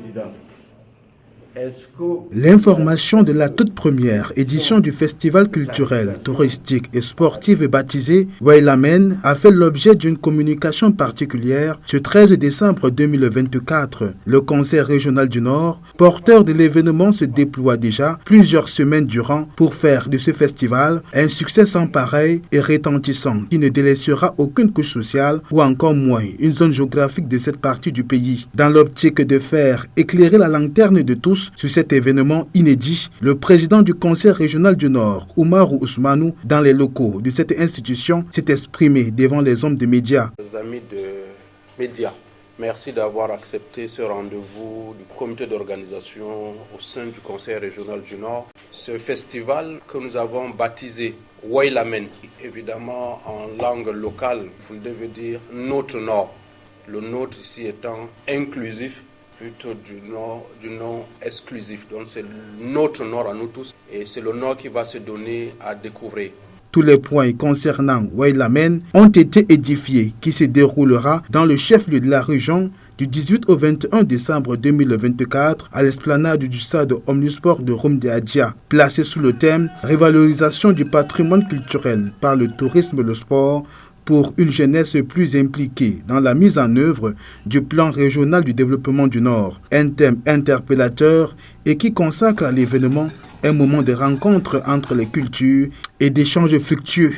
Président, est-ce que... L'information de la toute première édition du festival culturel, touristique et sportif baptisé Wailamen a fait l'objet d'une communication particulière ce 13 décembre 2024. Le Conseil régional du Nord, porteur de l'événement, se déploie déjà plusieurs semaines durant pour faire de ce festival un succès sans pareil et retentissant qui ne délaissera aucune couche sociale ou encore moins une zone géographique de cette partie du pays. Dans l'optique de faire éclairer la lanterne de tous sur cet événement inédit, le président du Conseil régional du Nord, Oumarou Ousmanou, dans les locaux de cette institution, s'est exprimé devant les hommes de médias. Les amis de médias, merci d'avoir accepté ce rendez-vous du comité d'organisation au sein du Conseil régional du Nord. Ce festival que nous avons baptisé Wailamen, évidemment en langue locale, vous devez dire notre Nord. Le nôtre ici étant inclusif, plutôt du nom exclusif. Donc c'est notre Nord à nous tous et c'est le Nord qui va se donner à découvrir. Tous les points concernant Wailamen ont été édifiés, qui se déroulera dans le chef-lieu de la région du 18 au 21 décembre 2024 à l'esplanade du stade Omnisport de Rumde-Adia, placé sous le thème « Révalorisation du patrimoine culturel par le tourisme et le sport » pour une jeunesse plus impliquée dans la mise en œuvre du plan régional du développement du Nord, un thème interpellateur et qui consacre à l'événement un moment de rencontre entre les cultures et d'échanges fructueux.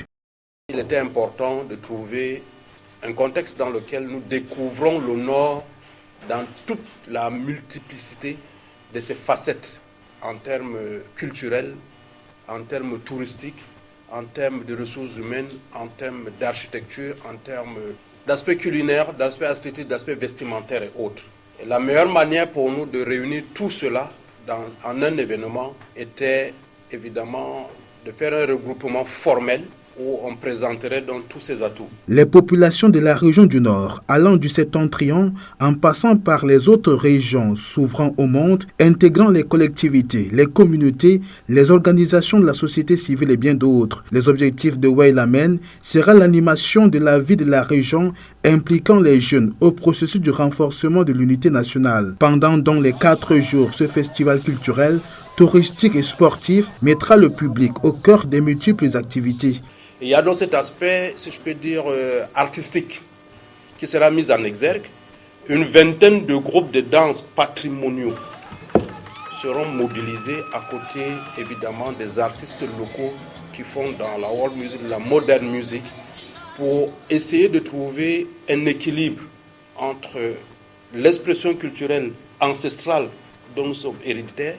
Il était important de trouver un contexte dans lequel nous découvrons le Nord dans toute la multiplicité de ses facettes en termes culturels, en termes touristiques, en termes de ressources humaines, en termes d'architecture, en termes d'aspect culinaire, d'aspect esthétique, d'aspect vestimentaire et autres. Et la meilleure manière pour nous de réunir tout cela en un événement était évidemment de faire un regroupement formel où on présenterait donc tous ces atouts. Les populations de la région du Nord, allant du septentrion en passant par les autres régions s'ouvrant au monde, intégrant les collectivités, les communautés, les organisations de la société civile et bien d'autres. Les objectifs de Wailamen sera l'animation de la vie de la région impliquant les jeunes au processus du renforcement de l'unité nationale. Pendant donc les 4 jours, ce festival culturel, touristique et sportif mettra le public au cœur des multiples activités. Il y a donc cet aspect, si je peux dire, artistique qui sera mis en exergue. Une vingtaine de groupes de danse patrimoniaux seront mobilisés à côté, évidemment, des artistes locaux qui font dans la world music, la modern music, pour essayer de trouver un équilibre entre l'expression culturelle ancestrale dont nous sommes héréditaires,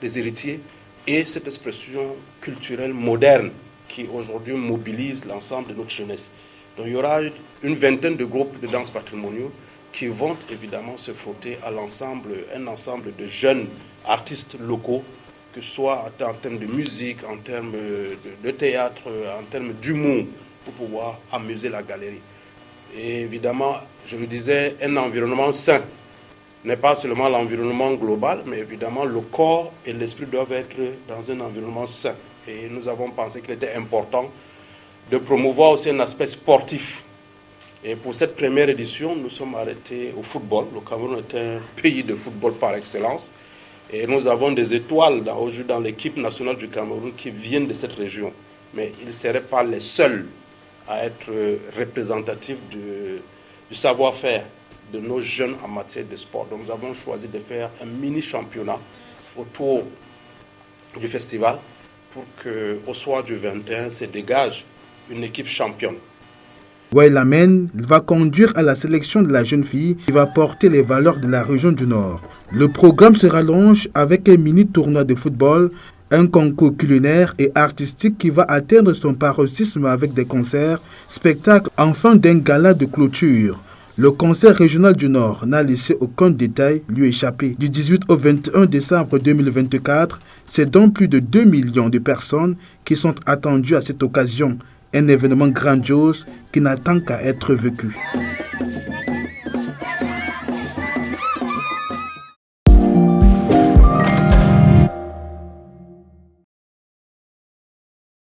des héritiers, et cette expression culturelle moderne qui aujourd'hui mobilise l'ensemble de notre jeunesse. Donc il y aura une vingtaine de groupes de danse patrimoniaux qui vont évidemment se frotter à un ensemble de jeunes artistes locaux, que ce soit en termes de musique, en termes de théâtre, en termes d'humour, pour pouvoir amuser la galerie. Et évidemment, je le disais, un environnement sain n'est pas seulement l'environnement global, mais évidemment le corps et l'esprit doivent être dans un environnement sain. Et nous avons pensé qu'il était important de promouvoir aussi un aspect sportif. Et pour cette première édition, nous sommes arrêtés au football. Le Cameroun est un pays de football par excellence. Et nous avons des étoiles dans l'équipe nationale du Cameroun qui viennent de cette région. Mais ils ne seraient pas les seuls à être représentatifs du savoir-faire de nos jeunes en matière de sport. Donc nous avons choisi de faire un mini-championnat autour du festival pour qu'au soir du 21 se dégage une équipe championne. Wailamen va conduire à la sélection de la jeune fille qui va porter les valeurs de la région du Nord. Le programme se rallonge avec un mini-tournoi de football, un concours culinaire et artistique qui va atteindre son paroxysme avec des concerts, spectacles, en fin d'un gala de clôture. Le Conseil régional du Nord n'a laissé aucun détail lui échapper. Du 18 au 21 décembre 2024, c'est donc plus de 2 millions de personnes qui sont attendues à cette occasion. Un événement grandiose qui n'attend qu'à être vécu.